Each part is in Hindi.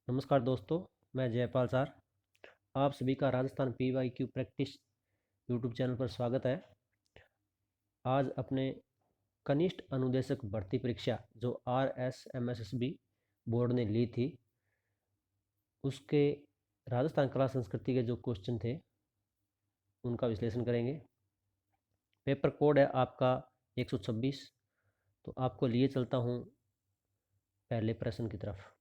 नमस्कार दोस्तों, मैं जयपाल सर। आप सभी का Rajasthan PYQ practice YouTube channel पर स्वागत है। आज अपने कनिष्ठ अनुदेशक भर्ती परीक्षा जो RSMSSB बोर्ड ने ली थी, उसके राजस्थान कला संस्कृति के जो क्वेश्चन थे उनका विश्लेषण करेंगे। पेपर कोड है आपका 126। तो आपको लिए चलता हूँ पहले प्रश्न की तरफ।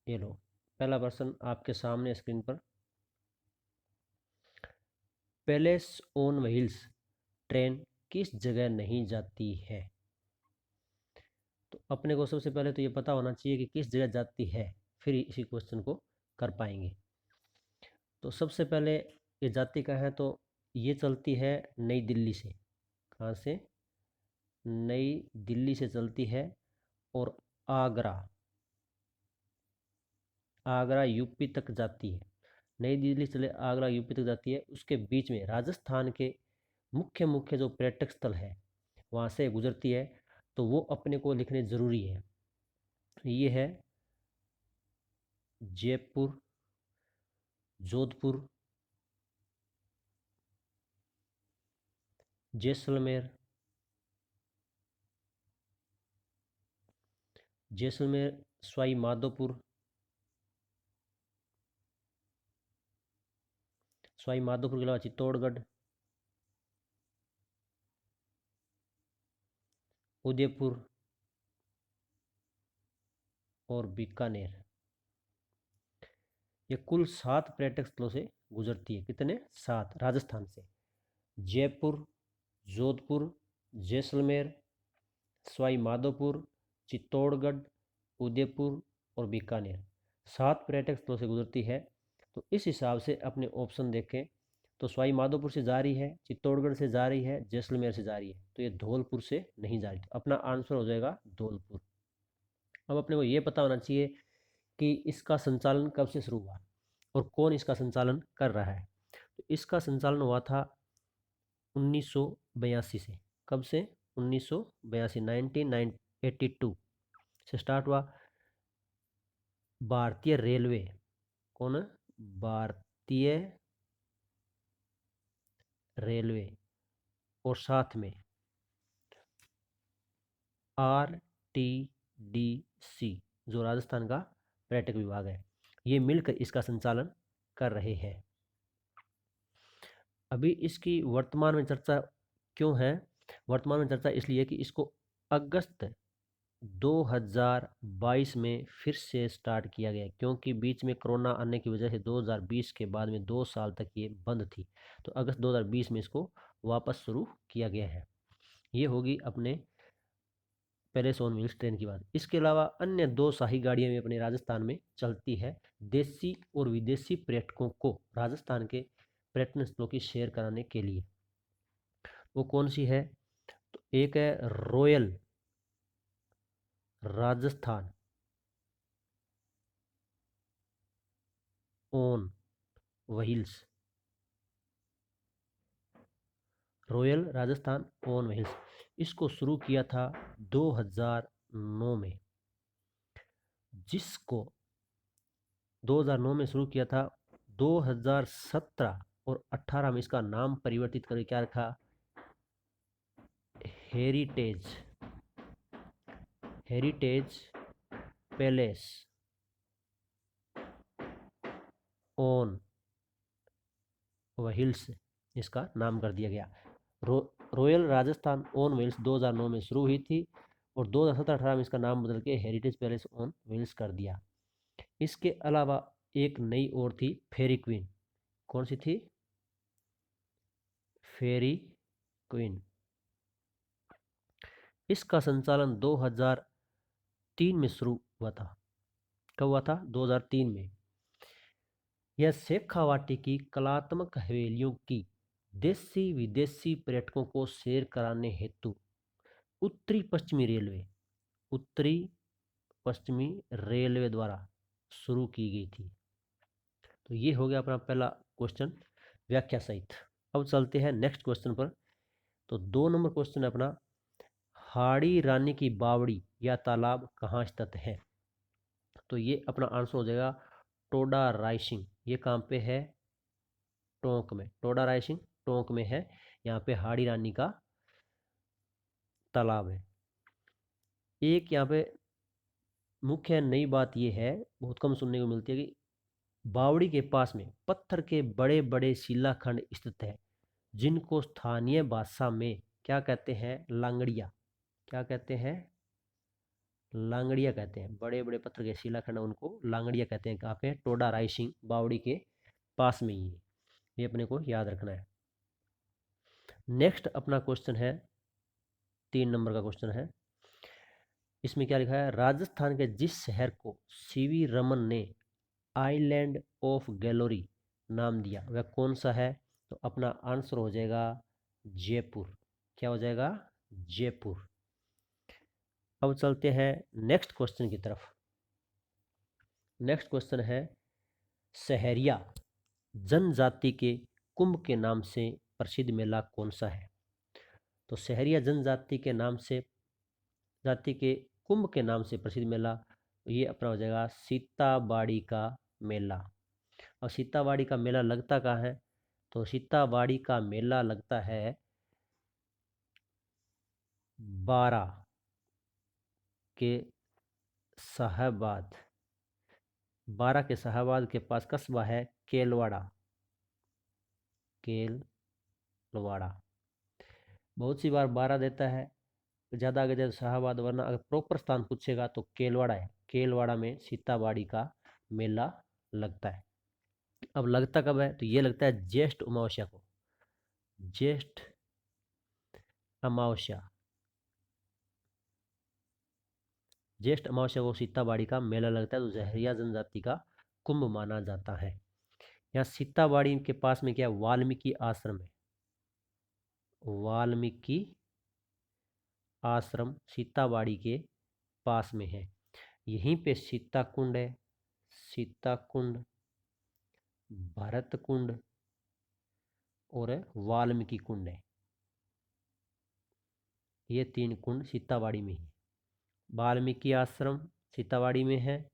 ये लो, पहला प्रश्न आपके सामने स्क्रीन पर। पैलेस ऑन व्हील्स ट्रेन किस जगह नहीं जाती है? तो अपने को सबसे पहले तो ये पता होना चाहिए कि किस जगह जाती है, फिर इसी क्वेश्चन को कर पाएंगे। तो सबसे पहले ये जाती का है, तो ये चलती है नई दिल्ली से। कहाँ से? नई दिल्ली से चलती है और आगरा आगरा यूपी तक जाती है। नई दिल्ली से आगरा यूपी तक जाती है। उसके बीच में राजस्थान के मुख्य मुख्य जो पर्यटक स्थल है वहाँ से गुजरती है, तो वो अपने को लिखने ज़रूरी है। ये है जयपुर, जोधपुर, जैसलमेर, सवाई माधोपुर, के अलावा चित्तौड़गढ़, उदयपुर और बीकानेर। ये कुल 7 पर्यटक स्थलों से गुजरती है। कितने? 7 राजस्थान से। जयपुर, जोधपुर, जैसलमेर, सवाई माधोपुर, चित्तौड़गढ़, उदयपुर और बीकानेर। 7 पर्यटक स्थलों से गुजरती है। तो इस हिसाब से अपने ऑप्शन देखें तो सवाई माधोपुर से जा रही है, चित्तौड़गढ़ से जा रही है, जैसलमेर से जा रही है, तो ये धौलपुर से नहीं जा रही। तो अपना आंसर हो जाएगा धौलपुर। अब अपने को ये पता होना चाहिए कि इसका संचालन कब से शुरू हुआ और कौन इसका संचालन कर रहा है। तो इसका संचालन हुआ था 1982 से। कब से? 1982, 1982 से स्टार्ट हुआ। भारतीय रेलवे, कौन? भारतीय रेलवे और साथ में RTDC जो राजस्थान का पर्यटक विभाग है, ये मिलकर इसका संचालन कर रहे हैं। अभी इसकी वर्तमान में चर्चा क्यों है? वर्तमान में चर्चा इसलिए कि इसको अगस्त 2022 में फिर से स्टार्ट किया गया, क्योंकि बीच में कोरोना आने की वजह से 2020 के बाद में 2 साल तक ये बंद थी। तो अगस्त 2020 में इसको वापस शुरू किया गया है। ये होगी अपने पैलेस ऑन व्हील्स ट्रेन की बात। इसके अलावा अन्य 2 शाही गाड़ियाँ भी अपने राजस्थान में चलती है, देसी और विदेशी पर्यटकों को राजस्थान के पर्यटन स्थलों की शेयर कराने के लिए। वो कौन सी है? तो एक है royal Rajasthan on wheels, royal Rajasthan on wheels. इसको शुरू किया था 2009 में, जिसको 2009 में शुरू किया था। 2017 और 18 में इसका नाम परिवर्तित करके क्या रखा? हेरिटेज पैलेस ऑन व्हील्स इसका नाम कर दिया गया। रॉयल राजस्थान ऑन व्हील्स 2009 में शुरू हुई थी और 2017-18 में इसका नाम बदल के हेरिटेज पैलेस ऑन व्हील्स कर दिया। इसके अलावा एक नई और थी, फेरी क्वीन। कौन सी थी? फेरी क्वीन। इसका संचालन 2003 में शुरू हुआ था। कब हुआ था? 2003 में। यह शेखावाटी की कलात्मक हवेलियों की देसी विदेशी पर्यटकों को सैर कराने हेतु उत्तरी पश्चिमी रेलवे द्वारा शुरू की गई थी। तो ये हो गया अपना पहला क्वेश्चन व्याख्या सहित। अब चलते हैं नेक्स्ट क्वेश्चन पर। तो 2 नंबर क्वेश्चन है अपना, हाड़ी रानी की बावड़ी या तालाब कहाँ स्थित है? तो ये अपना आंसर हो जाएगा टोडा राइसिंग। ये कहाँ पे है? टोंक में। टोडा राइसिंग टोंक में है। यहाँ पे हाड़ी रानी का तालाब है। एक यहाँ पे मुख्य नई बात यह है, बहुत कम सुनने को मिलती है, कि बावड़ी के पास में पत्थर के बड़े बड़े शिलाखंड स्थित है, जिनको स्थानीय भाषा में क्या कहते हैं? लांगड़िया। क्या कहते हैं? लांगड़िया कहते हैं। बड़े बड़े पत्थर के शिलाखंड, उनको लांगड़िया कहते हैं। कहाँ पे? टोडा राइसिंग बावड़ी के पास में ही है। ये अपने को याद रखना है। नेक्स्ट अपना क्वेश्चन है, 3 नंबर का क्वेश्चन है। इसमें क्या लिखा है? राजस्थान के जिस शहर को सीवी रमन ने आइलैंड ऑफ गैलोरी नाम दिया, वह कौन सा है? तो अपना आंसर हो जाएगा जयपुर। क्या हो जाएगा? जयपुर। अब चलते हैं नेक्स्ट क्वेश्चन की तरफ। नेक्स्ट क्वेश्चन है, सहरिया जनजाति के कुंभ के नाम से प्रसिद्ध मेला कौन सा है? तो सहरिया जनजाति के नाम से, जाति के कुंभ के नाम से प्रसिद्ध मेला, ये अपना हो जाएगा सीताबाड़ी का मेला। और सीताबाड़ी का मेला लगता कहाँ है? तो सीताबाड़ी का मेला लगता है बारा के शाहबाद। बारा के शाहबाद के पास कस्बा है केलवाड़ा। केलवाड़ा। बहुत सी बार बारा देता है, ज़्यादा आगे जाए तो शाहबाद, वरना अगर प्रॉपर स्थान पूछेगा तो केलवाड़ा है। केलवाड़ा में सीताबाड़ी का मेला लगता है। अब लगता कब है? तो ये लगता है ज्येष्ठ अमावस्या को। ज्येष्ठ अमावस्या। ज्येष्ठ अमावस्या को सीताबाड़ी का मेला लगता है, तो जहरिया जनजाति का कुंभ माना जाता है। यहाँ सीताबाड़ी के पास में क्या? वाल्मीकि आश्रम है। वाल्मीकि आश्रम सीताबाड़ी के पास में है। यहीं पे सीता कुंड है, सीता कुंड, भरत कुंड और वाल्मीकि कुंड है। ये 3 कुंड सीताबाड़ी में ही। वाल्मीकि आश्रम सीताबाड़ी में है,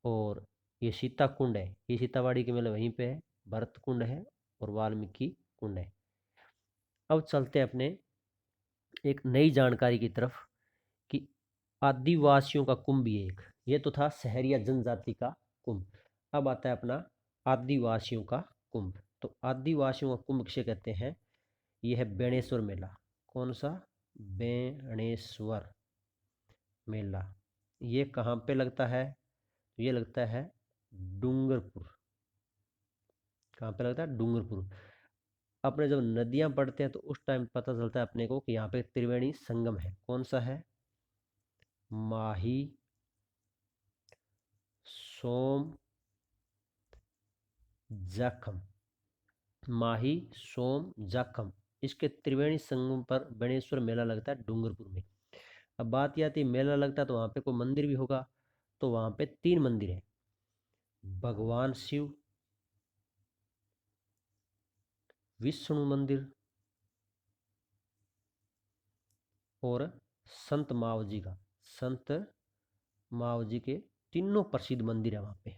और ये सीता कुंड है, ये सीताबाड़ी के मतलब वहीं पे है। भरत कुंड है और वाल्मीकि कुंड है। अब चलते हैं अपने एक नई जानकारी की तरफ, कि आदिवासियों का कुंभ भी एक, ये तो था शहरिया जनजाति का कुंभ। अब आता है अपना आदिवासियों का कुंभ। तो आदिवासियों का कुंभ किसे कहते हैं? यह है बेणेश्वर मेला। कौन सा? बेणेश्वर मेला। ये कहाँ पे लगता है? ये लगता है डूंगरपुर। कहाँ पे लगता है? डूंगरपुर। अपने जब नदियाँ पढ़ते हैं तो उस टाइम पता चलता है अपने को कि यहाँ पे त्रिवेणी संगम है। कौन सा है? माही, सोम, जाखम। माही, सोम, जाखम, इसके त्रिवेणी संगम पर बेणेश्वर मेला लगता है डूंगरपुर में। अब बात यह आती है, मेला लगता है तो वहाँ पे कोई मंदिर भी होगा। तो वहाँ पे 3 मंदिर है। भगवान शिव, विष्णु मंदिर और संत मावजी का। संत मावजी के तीनों प्रसिद्ध मंदिर है वहाँ पे।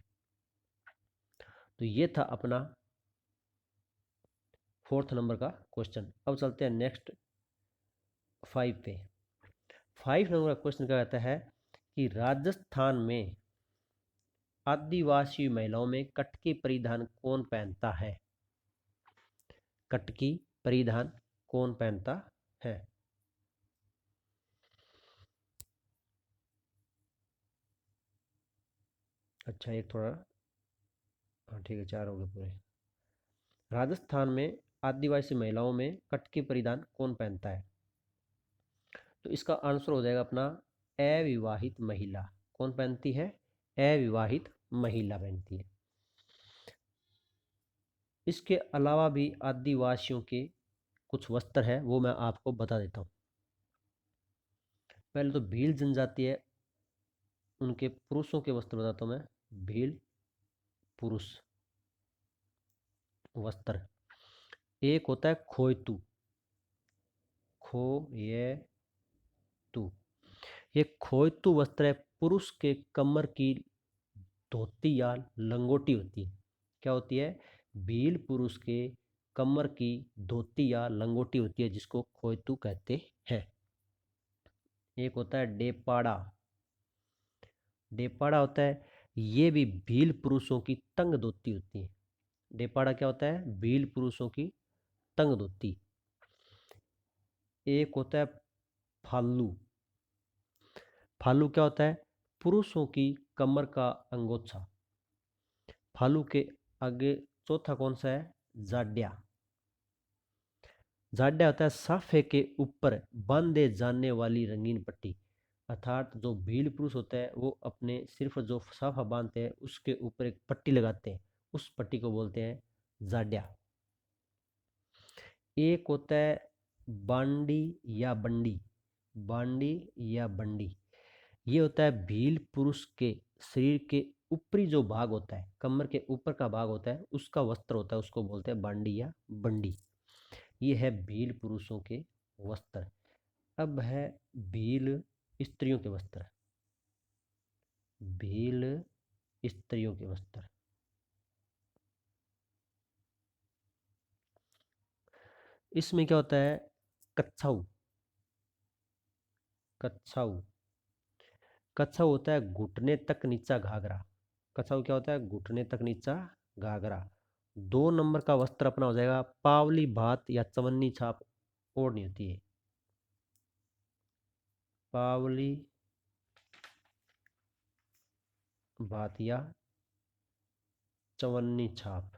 तो ये था अपना 4th नंबर का क्वेश्चन। अब चलते हैं नेक्स्ट 5 पे। 5 नंबर का क्वेश्चन क्या कहता है, कि राजस्थान में आदिवासी महिलाओं में कटकी परिधान कौन पहनता है? कटकी परिधान कौन पहनता है? अच्छा, एक थोड़ा, हाँ ठीक है, 4 हो गए पूरे। राजस्थान में आदिवासी महिलाओं में कटकी परिधान कौन पहनता है? तो इसका आंसर हो जाएगा अपना अविवाहित महिला। कौन पहनती है? अविवाहित महिला पहनती है। इसके अलावा भी आदिवासियों के कुछ वस्त्र है, वो मैं आपको बता देता हूँ। पहले तो भील जनजाति है, उनके पुरुषों के वस्त्र बताता हूँ मैं। भील पुरुष वस्त्र, एक होता है खोयतू। खो ये खोयतू। ये खोयतू वस्त्र है, पुरुष के कमर की धोती या लंगोटी होती है। क्या होती है? भील पुरुष के कमर की धोती या लंगोटी होती है, जिसको खोयतू कहते हैं। एक होता है डेपाड़ा। डेपाड़ा होता है, ये भी भील पुरुषों की तंग धोती होती है। डेपाड़ा क्या होता है? भील पुरुषों की तंग धोती। एक होता है फालू। फालू क्या होता है? पुरुषों की कमर का अंगोछा। फालू के आगे चौथा कौन सा है? जाड्या। जाड्या होता है साफे के ऊपर बांधे जाने वाली रंगीन पट्टी। अर्थात जो भील पुरुष होता है वो अपने सिर्फ जो साफा बांधते हैं उसके ऊपर एक पट्टी लगाते हैं, उस पट्टी को बोलते हैं जाड्या। एक होता है बांडी या बंडी। बांडी या बंडी, ये होता है भील पुरुष के शरीर के ऊपरी जो भाग होता है, कमर के ऊपर का भाग होता है, उसका वस्त्र होता है, उसको बोलते हैं बांडी या बंडी। ये है भील पुरुषों के वस्त्र। अब है भील स्त्रियों के वस्त्र। भील स्त्रियों के वस्त्र, इसमें क्या होता है? कच्छाऊ। कच्छाऊ, कच्छाऊ होता है घुटने तक नीचा घाघरा। कच्छाऊ क्या होता है? घुटने तक नीचा घाघरा। 2 नंबर का वस्त्र अपना हो जाएगा पावली भात या चवन्नी छाप ओढ़नी होती है। पावली भात या चवन्नी छाप,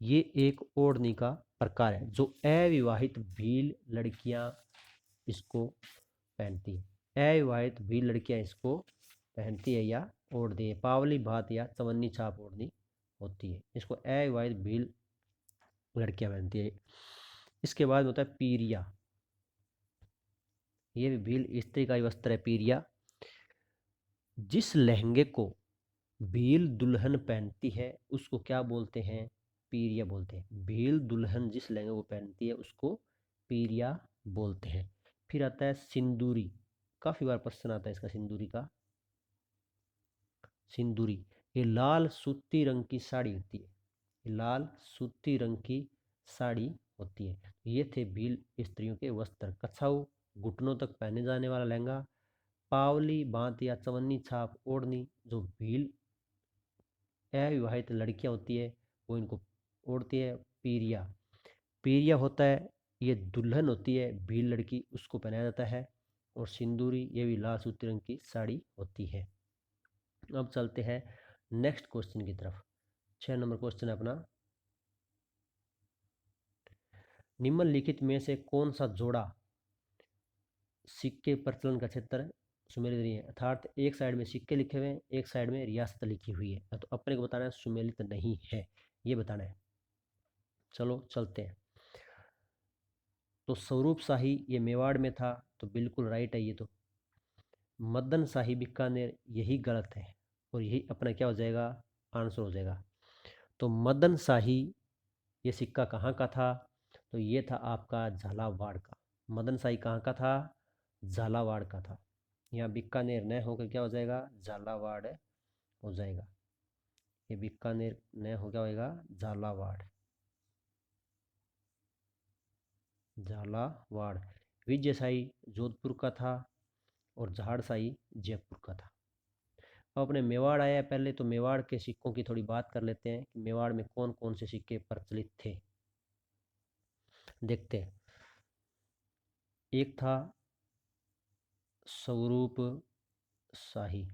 ये एक ओढ़नी का प्रकार है जो अविवाहित भील लड़कियां इसको पहनती है। अविवाहित भील लड़कियां इसको पहनती है या ओढ़ती है। पावली भात या चवन्नी छाप ओढ़नी होती है, इसको अविवाहित भील लड़कियां पहनती है। इसके बाद होता है पीरिया। ये भी भील स्त्री का ही वस्त्र है, पीरिया। जिस लहंगे को भील दुल्हन पहनती है उसको क्या बोलते हैं? पीरिया बोलते हैं। भील दुल्हन जिस लहंगे को पहनती है उसको पीरिया बोलते हैं। फिर आता है सिंदूरी। काफी बार प्रश्न आता है इसका, सिंदूरी का। सिंदूरी, ये लाल सूती रंग की साड़ी होती है। ये लाल सूती रंग की साड़ी होती है। ये थे भील स्त्रियों के वस्त्र। कछाऊ, घुटनों तक पहने जाने वाला लहंगा। पावली भात या चवन्नी छाप ओढ़नी, जो भील अविवाहित लड़कियां होती है वो इनको ओढ़ती है। पीरिया, पीरिया होता है, ये दुल्हन होती है भील लड़की, उसको पहनाया जाता है। और सिंदूरी, ये भी लाल सूती रंग की साड़ी होती है। अब चलते हैं नेक्स्ट क्वेश्चन की तरफ। 6 नंबर क्वेश्चन है अपना, निम्नलिखित में से कौन सा जोड़ा सिक्के प्रचलन का क्षेत्र सुमेलित नहीं है? अर्थात एक साइड में सिक्के लिखे हुए हैं, एक साइड में रियासत लिखी हुई है, तो अपने को बताना है सुमेलित नहीं है, ये बताना है। चलो चलते हैं। तो स्वरूप शाही ये मेवाड़ में था, तो बिल्कुल राइट है ये तो। मदन शाही बीकानेर, यही गलत है, और यही अपना क्या हो जाएगा? आंसर हो जाएगा। तो मदन शाही ये सिक्का कहाँ का था? तो ये था आपका झालावाड़ का। मदन शाही कहाँ का था? झालावाड़ का था। यहाँ बीकानेर न होकर क्या हो जाएगा? झालावाड़ हो जाएगा। ये बीकानेर न हो क्या होएगा? झालावाड़। झालावाड़। विजयशाही जोधपुर का था, और झाड़शाही जयपुर का था। अब अपने मेवाड़ आया है, पहले तो मेवाड़ के सिक्कों की थोड़ी बात कर लेते हैं कि मेवाड़ में कौन कौन से सिक्के प्रचलित थे। देखते हैं। एक था स्वरूप शाही।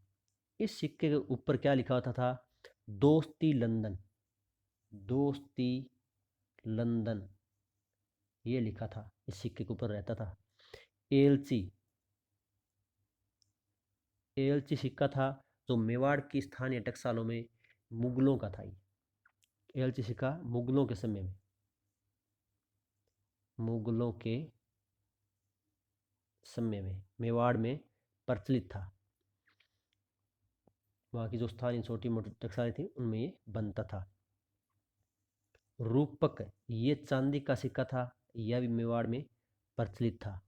इस सिक्के के ऊपर क्या लिखा होता था? दोस्ती लंदन। दोस्ती लंदन, ये लिखा था, इस सिक्के के ऊपर रहता था। एलची, एलची सिक्का था जो मेवाड़ की स्थानीय टकसालों में मुगलों का था। ये एलची सिक्का मुगलों के समय में, मुगलों के समय में मेवाड़ में प्रचलित था। वहाँ की जो स्थानीय छोटी मोटी टकसालें थी उनमें ये बनता था। रूपक, ये चांदी का सिक्का था, यह भी मेवाड़ में प्रचलित था।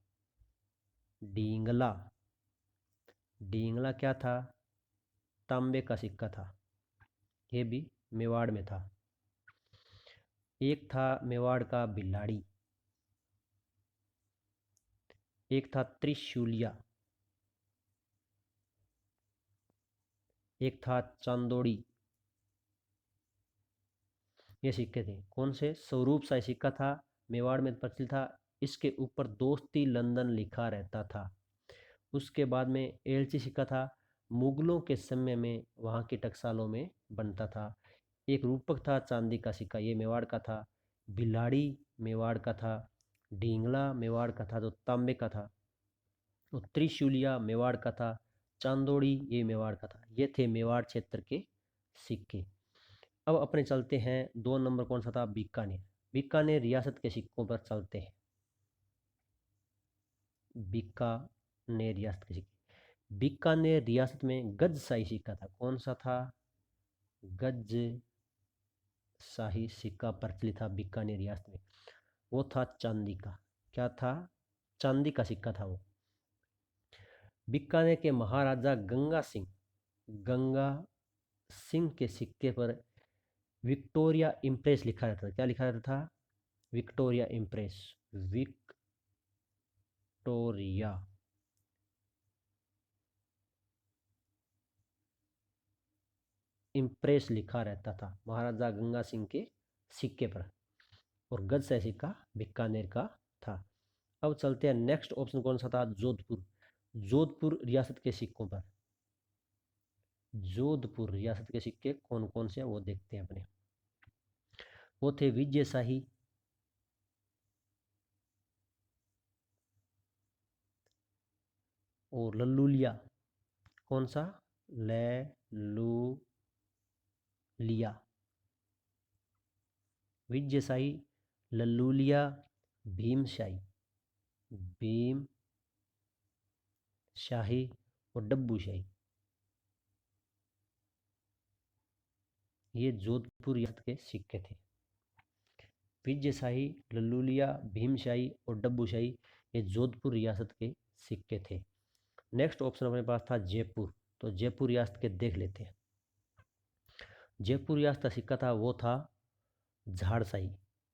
डींगला, डींगला क्या था? तांबे का सिक्का था, ये भी मेवाड़ में था। एक था मेवाड़ का बिलाड़ी, एक था त्रिशूलिया, एक था चांदोड़ी। ये सिक्के थे कौन से? स्वरूप शाही सिक्का था, मेवाड़ में प्रचलित था। इसके ऊपर दोस्ती लंदन लिखा रहता था। उसके बाद में एलची सिक्का था, मुगलों के समय में वहाँ की टकसालों में बनता था। एक रूपक था चांदी का सिक्का, ये मेवाड़ का था। बिलाड़ी मेवाड़ का था। ढींगला मेवाड़ का था जो तांबे का था। और त्रिशूलिया मेवाड़ का था। चांदोड़ी ये मेवाड़ का था। ये थे मेवाड़ क्षेत्र के सिक्के। अब अपने चलते हैं 2 नंबर कौन सा था? बीकानेर। बीकानेर रियासत के सिक्कों पर चलते हैं। बीकानेर रियासत के सिक्के। बीकानेर रियासत में गज शाही सिक्का था, कौन सा था? गज शाही सिक्का प्रचलित था बीकानेर रियासत में। वो था चांदी का। क्या था? चांदी का सिक्का था वो। बीकानेर के महाराजा गंगा सिंह के सिक्के पर विक्टोरिया इम्प्रेस लिखा रहता था। क्या लिखा रहता था? Victoria impress. विक्टोरिया इम्प्रेस लिखा रहता था महाराजा गंगा सिंह के सिक्के पर। और गज से सिक्का बीकानेर का था। अब चलते हैं नेक्स्ट ऑप्शन कौन सा था? जोधपुर। जोधपुर रियासत के सिक्कों पर। जोधपुर रियासत के सिक्के कौन कौन से हैं वो देखते हैं अपने। वो थे विजय शाही, और लल्लूलिया। कौन सा? लूलिया। विजय शाही, लल्लूलिया, भीमशाही, भीम शाही और डब्बू शाही। ये जोधपुर रियासत के सिक्के थे। विजय शाही, लल्लूलिया, भीमशाही और डब्बू शाही, ये जोधपुर रियासत के सिक्के थे। नेक्स्ट ऑप्शन अपने पास था जयपुर। तो जयपुर रियासत के देख लेते हैं। जयपुर रियासत का सिक्का था, वो था झाड़शाही।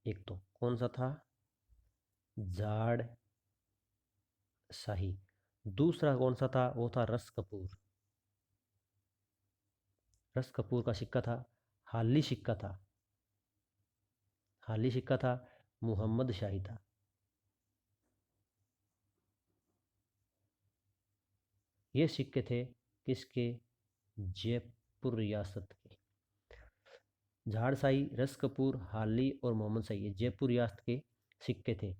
एक तो कौन सा था? झाड़ शाही। दूसरा कौन सा था? वो था रस कपूर। रस कपूर का सिक्का था। हाली सिक्का था। हाली सिक्का था। मोहम्मद शाही था। ये सिक्के थे किसके? जयपुर रियासत के। झाड़शाही, रस कपूर, हाली और मोहम्मद शाही, ये जयपुर रियासत के सिक्के थे।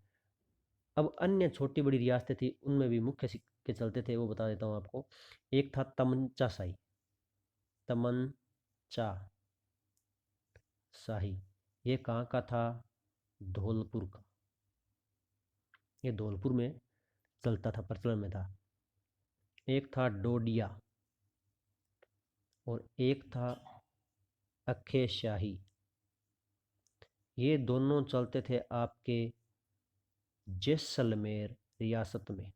अब अन्य छोटी बड़ी रियासतें थी, उनमें भी मुख्य सिक्के चलते थे, वो बता देता हूँ आपको। एक था तमंचा शाही। तमंचा शाही, ये कहाँ का था? धौलपुर का। ये धौलपुर में चलता था, प्रचलन में था। एक था डोडिया और एक था अखे शाही। ये दोनों चलते थे आपके जैसलमेर रियासत में।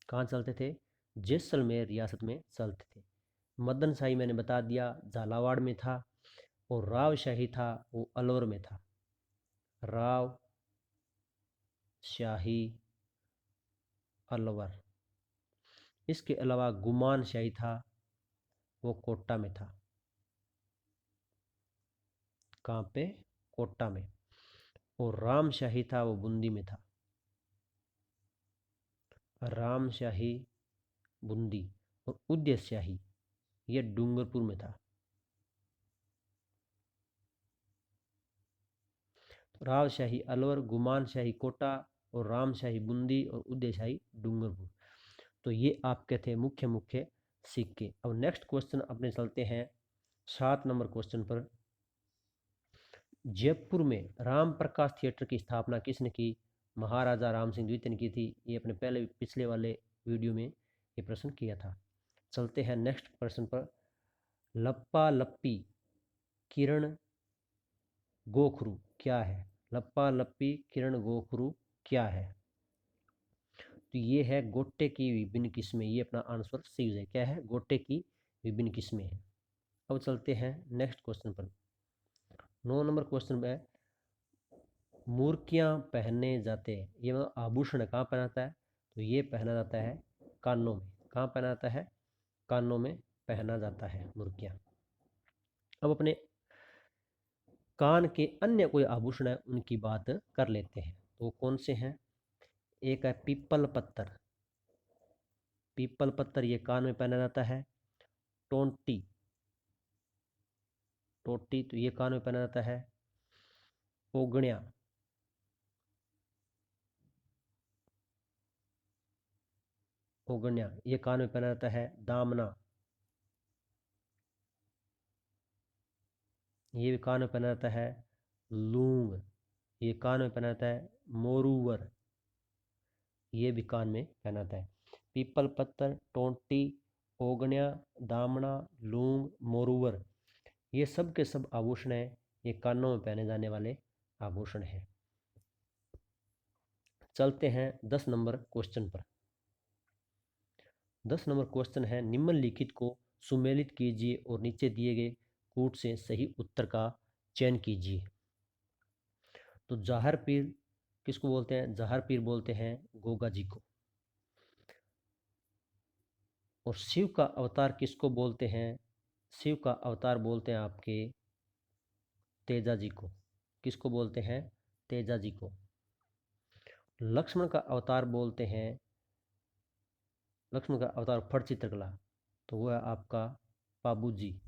कहाँ चलते थे? जैसलमेर रियासत में चलते थे। मदन शाही मैंने बता दिया, झालावाड़ में था। और राव शाही था, वो अलवर में था। राव शाही अलवर। इसके अलावा गुमान शाही था, वो कोटा में था। कहाँ पे? कोटा में। और राम शाही था, वो बूंदी में था। राम शाही बूंदी। और उदय शाही ये डूंगरपुर में था। राव शाही अलवर, गुमान शाही कोटा और राम शाही बूंदी और उदय शाही डूंगरपुर। तो ये आपके थे मुख्य मुख्य सिक्के। अब नेक्स्ट क्वेश्चन अपने चलते हैं 7 नंबर क्वेश्चन पर। जयपुर में राम प्रकाश थिएटर की स्थापना किसने की? महाराजा राम सिंह द्वितीय ने की थी। ये अपने पहले पिछले वाले वीडियो में ये प्रश्न किया था। चलते हैं नेक्स्ट प्रश्न पर। लप्पा लप्पी किरण गोखरू क्या है? लप्पा लप्पी किरण गोखरू क्या है? तो ये है गोटे की विभिन्न किस्में, ये अपना आंसर सी हो जाए। क्या है? गोटे की विभिन्न किस्में हैं। अब चलते हैं नेक्स्ट क्वेश्चन पर। 9 नंबर क्वेश्चन में मूर्तियाँ पहनने जाते हैं, ये मतलब आभूषण कहाँ पहनाता है? तो ये पहना जाता है कानों में। कहाँ पहना जाता है? कानों में पहना जाता है मूर्तियाँ। अब अपने कान के अन्य कोई आभूषण है उनकी बात कर लेते हैं। तो कौन से हैं? एक है पीपल पत्थर। पीपल पत्थर ये कान में पहना जाता है। टोंटी, टोटी तो ये कान में पहना जाता है। ओगण्या, ओगण्या ये कान में पहना जाता है। दामना, ये भी कान में पहना जाता है। लूंग, ये कान में पहना जाता है। मोरूवर, ये भी कान में पहना जाता है। पीपल पत्थर, टोंटी, ओगण्या, दामना, लूंग, मोरूवर, ये सब के सब आभूषण हैं। ये कानों में पहने जाने वाले आभूषण हैं। चलते हैं 10 नंबर क्वेश्चन पर। 10 नंबर क्वेश्चन है निम्नलिखित को सुमेलित कीजिए और नीचे दिए गए कूट से सही उत्तर का चयन कीजिए। तो जाहर पीर किसको बोलते हैं? जाहर पीर बोलते हैं गोगा जी को। और शिव का अवतार किसको बोलते हैं? शिव का अवतार बोलते हैं आपके तेजा जी को। किसको बोलते हैं? तेजा जी को। लक्ष्मण का अवतार बोलते हैं, लक्ष्मण का अवतार फट चित्रकला, तो वह है आपका पाबू जी।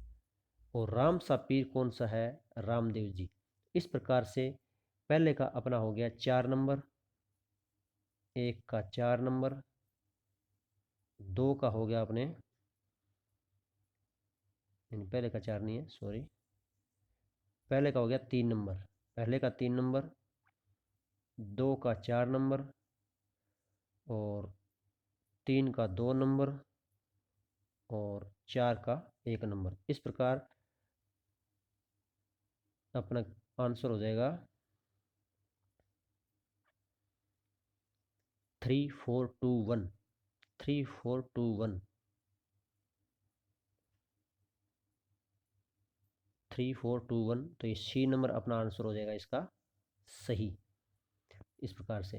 और राम सा पीर कौन सा है? रामदेव जी। इस प्रकार से पहले का अपना हो गया 4 नंबर, एक का 4 नंबर, 2 का हो गया अपने, पहले का 4 नहीं है, सॉरी, पहले का हो गया 3 नंबर, पहले का 3 नंबर, 2 का 4 नंबर, और 3 का 2 नंबर, और 4 का 1 नंबर। इस प्रकार अपना आंसर हो जाएगा 3421, 3421, 3421। तो ये सी नंबर अपना आंसर हो जाएगा इसका सही। इस प्रकार से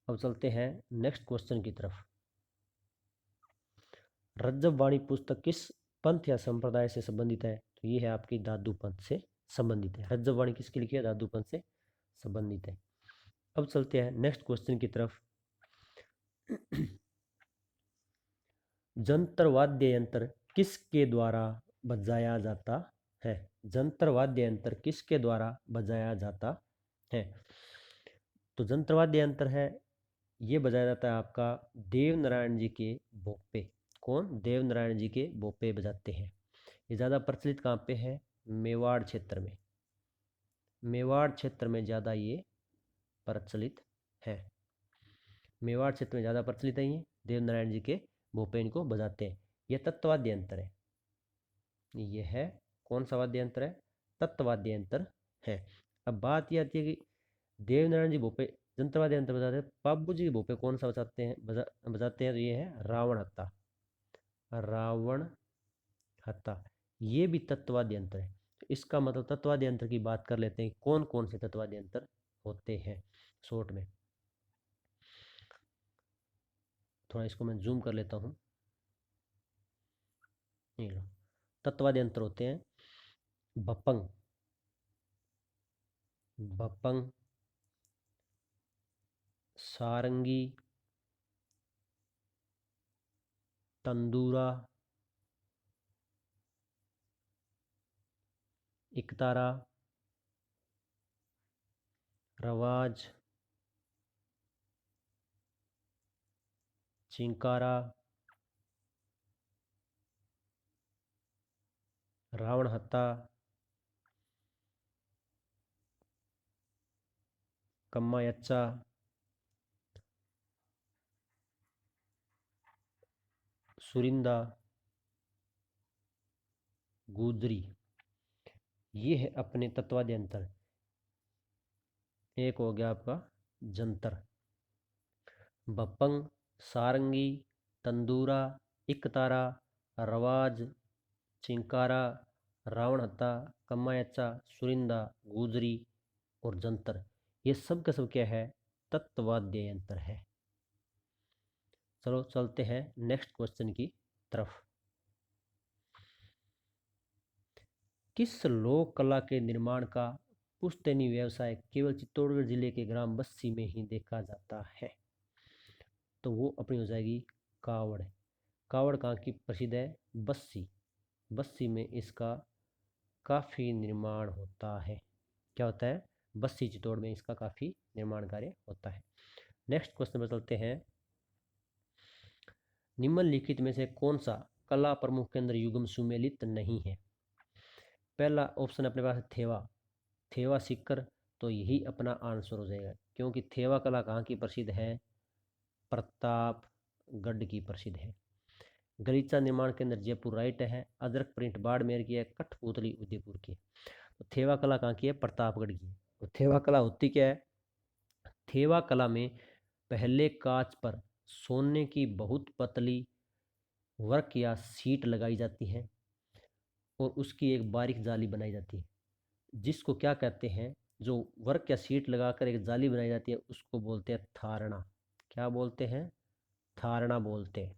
अब चलते हैं नेक्स्ट क्वेश्चन की तरफ। रज्जब वाणी पुस्तक किस पंथ या संप्रदाय से संबंधित है? तो ये है आपकी दादू पंथ से संबंधित है। रज्जब वाणी किसकी लिखी है? दादू पंथ से संबंधित है। अब चलते हैं नेक्स्ट क्वेश्चन की तरफ। जंतर वाद्य यंत्र किसके द्वारा बजाया जाता है? जंतर वाद्य यंत्र किसके द्वारा बजाया जाता है? तो जंतर वाद्य यंत्र है, ये बजाया जाता है आपका देव नारायण जी के भोपे। कौन? देव नारायण जी के भोपे बजाते हैं। ये ज़्यादा प्रचलित कहाँ पे है? मेवाड़ क्षेत्र में। मेवाड़ क्षेत्र में ज़्यादा ये प्रचलित है। मेवाड़ क्षेत्र में ज़्यादा प्रचलित है ये। देव नारायण जी के भोपे इनको बजाते हैं। यह तत्वाद्य यंत्र है। यह है कौन सा वाद्य यंत्र है? तत्वाद्य यंत्र है। अब बात यह आती है कि देव नारायण जी भोपे जंत्रवाद्य यंत्र बजाते हैं, बाबू जी भोपे कौन सा बजाते हैं? बजाते हैं तो ये है रावण हत्ता। रावण हत्ता ये भी तत्वाद्य यंत्र है। तो इसका मतलब तत्वाद्य यंत्र की बात कर लेते हैं, कौन कौन से तत्वाद्य यंत्र होते हैं शॉर्ट में। थोड़ा इसको मैं जूम कर लेता हूँ। ये लो, तत्वाद्य यंत्र होते हैं बपंग, बपंग, सारंगी, तंदूरा, इकतारा, रवाज, चिंकारा, रावण हत्ता, कम्मायच्चा, सुरिंदा, गुदरी, ये है अपने तत्वाद्य यंत्र। एक हो गया आपका जंतर। बपंग, सारंगी, तंदूरा, इकतारा, रवाज, चिंकारा, रावणहत्ता, कमायचा, सुरिंदा, गुजरी और जंतर, ये सब का सब क्या है, तत्वाद्य यंत्र है। चलो चलते हैं नेक्स्ट क्वेश्चन की तरफ। किस लोक कला के निर्माण का पुश्तैनी व्यवसाय केवल चित्तौड़गढ़ जिले के ग्राम बस्सी में ही देखा जाता है? तो वो अपनी हो जाएगी कावड़। कावड़ कहाँ की प्रसिद्ध है? बस्सी। बस्सी में इसका काफ़ी निर्माण होता है। क्या होता है? बस्सी चित्तौड़ में इसका काफ़ी निर्माण कार्य होता है। नेक्स्ट क्वेश्चन पर चलते हैं। निम्नलिखित में से कौन सा कला प्रमुख के अंदर युग्म सुमेलित नहीं है? पहला ऑप्शन अपने पास है थेवा। थेवा सीकर, तो यही अपना आंसर हो जाएगा, क्योंकि थेवा कला कहाँ की प्रसिद्ध है? प्रतापगढ़ की प्रसिद्ध है। गलीचा निर्माण के अंदर जयपुर राइट है। अजरक प्रिंट बाड़मेर की है। कठपुतली उदयपुर की है। तो थेवा कला कहाँ की है? प्रतापगढ़ की है। तो थेवा कला होती क्या है? थेवा कला में पहले कांच पर सोने की बहुत पतली वर्क या सीट लगाई जाती है और उसकी एक बारीक जाली बनाई जाती है, जिसको क्या कहते हैं? जो वर्क या सीट लगाकर एक जाली बनाई जाती है उसको बोलते हैं थारणा। क्या बोलते हैं? थारणा बोलते हैं।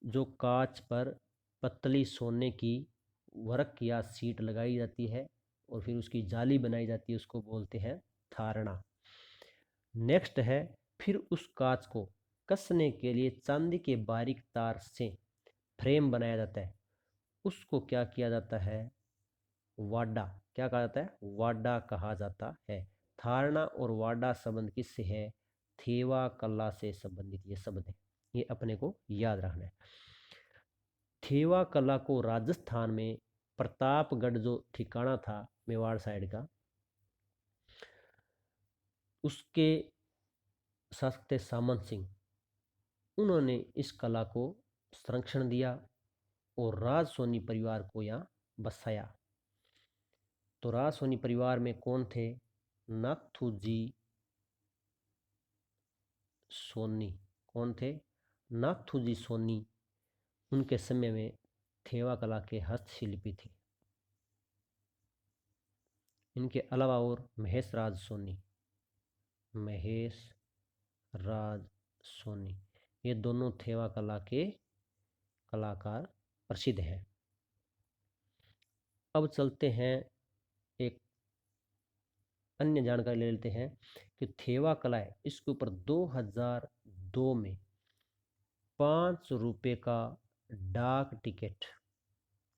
जो कांच पर पतली सोने की वर्क या सीट लगाई जाती है और फिर उसकी जाली बनाई जाती है उसको बोलते हैं थारणा। नेक्स्ट है, फिर उस कांच को कसने के लिए चांदी के बारीक तार से फ्रेम बनाया जाता है, उसको क्या किया जाता है? वाडा। क्या कहा जाता है? वाडा कहा जाता है। थारणा और वाडा संबंध किससे है? थेवा कला से संबंधित ये शब्द है, ये अपने को याद रखना है। थेवा कला को राजस्थान में प्रतापगढ़ जो ठिकाना था मेवाड़ साइड का, उसके शासक थे सामंत सिंह। उन्होंने इस कला को संरक्षण दिया और राज सोनी परिवार को यहाँ बसाया। तो राज सोनी परिवार में कौन थे? नाथूजी सोनी। कौन थे? नाथूजी सोनी। उनके समय में थेवा कला के हस्तशिल्पी थे। इनके अलावा और महेश राज सोनी, महेश राज सोनी, ये दोनों थेवा कला के कलाकार प्रसिद्ध हैं। अब चलते हैं, एक अन्य जानकारी ले लेते हैं कि थेवा कला है, इसके ऊपर 2002 में 5 रुपये का डाक टिकट,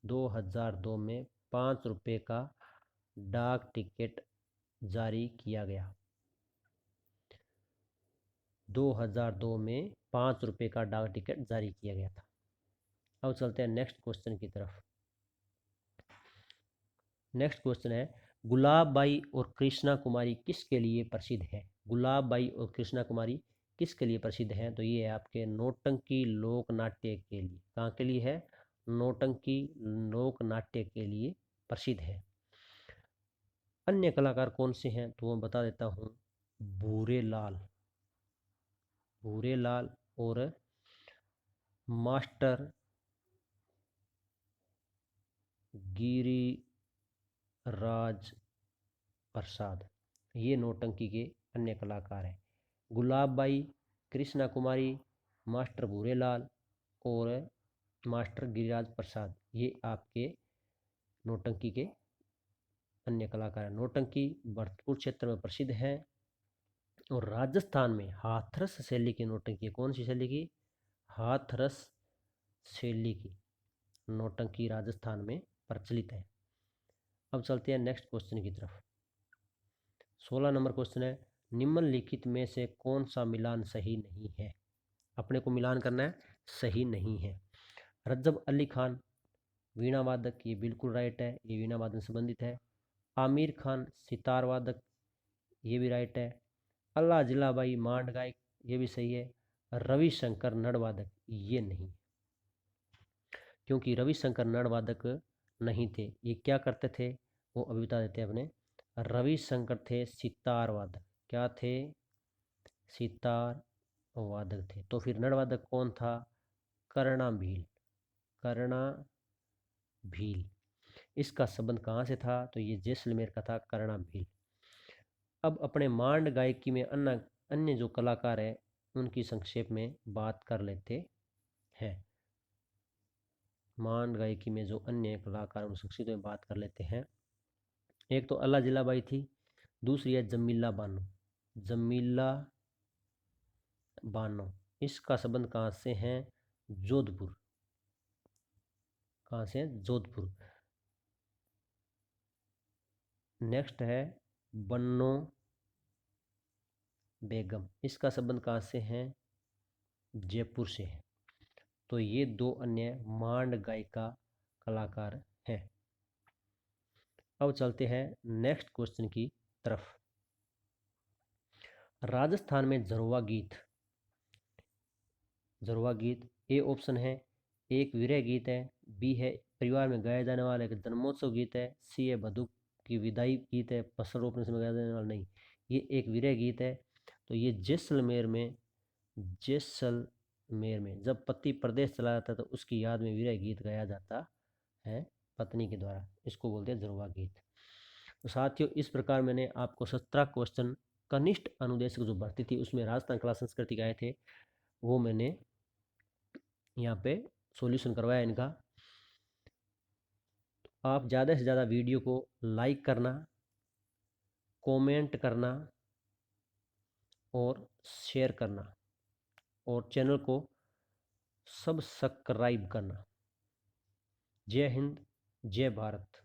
2002 में 5 रुपये का डाक टिकट जारी किया गया। 2002 में 5 रुपये का डाक टिकट जारी किया गया था। अब चलते हैं नेक्स्ट क्वेश्चन की तरफ। नेक्स्ट क्वेश्चन है, गुलाबबाई और कृष्णा कुमारी किसके लिए प्रसिद्ध है? गुलाबबाई और कृष्णा कुमारी किसके लिए प्रसिद्ध हैं? तो ये है आपके नौटंकी लोक नाट्य के लिए। कहाँ के लिए है? नौटंकी लोक नाट्य के लिए प्रसिद्ध है। अन्य कलाकार कौन से हैं तो मैं बता देता हूँ। भूरेलाल, भूरेलाल और मास्टर गिरिराज प्रसाद, ये नौटंकी के अन्य कलाकार हैं। गुलाबबाई, कृष्णा कुमारी, मास्टर भूरेलाल और मास्टर गिरिराज प्रसाद, ये आपके नौटंकी के अन्य कलाकार हैं। नौटंकी भरतपुर क्षेत्र में प्रसिद्ध है और राजस्थान में हाथरस शैली की नौटंकी। कौन सी शैली की? हाथरस शैली की नौटंकी राजस्थान में प्रचलित है। अब चलते हैं नेक्स्ट क्वेश्चन की तरफ। 16 नंबर क्वेश्चन है, निम्नलिखित में से कौन सा मिलान सही नहीं है? अपने को मिलान करना है, सही नहीं है। रज्जब अली खान वीणा वादक, ये बिल्कुल राइट है, ये वीणा वादन संबंधित है। आमिर खान सितार वादक, ये भी राइट है। अल्लाह जिलाबाई मांड गायक, ये भी सही है। रविशंकर नड़ वादक, ये नहीं, क्योंकि रविशंकर नड़ वादक नहीं थे। ये क्या करते थे वो अभी बता देते हैं अपने। रविशंकर थे सितार वादक। क्या थे? सितार वादक थे। तो फिर नरवादक कौन था? कर्णा भील। कर्णा भील। इसका संबंध कहाँ से था? तो ये जैसलमेर का था, कर्णा भील। अब अपने मांड गायकी में अन्य अन्य जो कलाकार हैं उनकी संक्षेप में बात कर लेते हैं। मांड गायकी में जो अन्य कलाकार उन संक्षेप में बात कर लेते हैं। एक तो अल्लाह जिलाबाई थी, दूसरी है जमीला बानो। जमीला बानो, इसका संबंध कहाँ से है? जोधपुर। कहाँ से है? जोधपुर। नेक्स्ट है बन्नो बेगम, इसका संबंध कहाँ से है? जयपुर से है। तो ये दो अन्य मांड गायिका कलाकार हैं। अब चलते हैं नेक्स्ट क्वेश्चन की तरफ। राजस्थान में झरवा गीत। झरवा गीत ए ऑप्शन है, एक विरह गीत है, बी है परिवार में गाया जाने वाला एक जन्मोत्सव गीत है, सी है बधू की विदाई गीत है, फसल रोपने से गाया जाने वाला। नहीं, ये एक विरह गीत है। तो ये जैसलमेर में जब पति प्रदेश चला जाता है तो उसकी याद में विरह गीत गाया जाता है पत्नी के द्वारा, इसको बोलते हैं झरवा गीत। तो साथियों, इस प्रकार मैंने आपको 17 क्वेश्चन कनिष्ठ अनुदेशक जो भर्ती थी उसमें राजस्थान कला संस्कृति के आए थे, वो मैंने यहाँ पे सॉल्यूशन करवाया इनका। आप ज़्यादा से ज़्यादा वीडियो को लाइक करना, कमेंट करना और शेयर करना और चैनल को सब्सक्राइब करना। जय हिंद, जय भारत।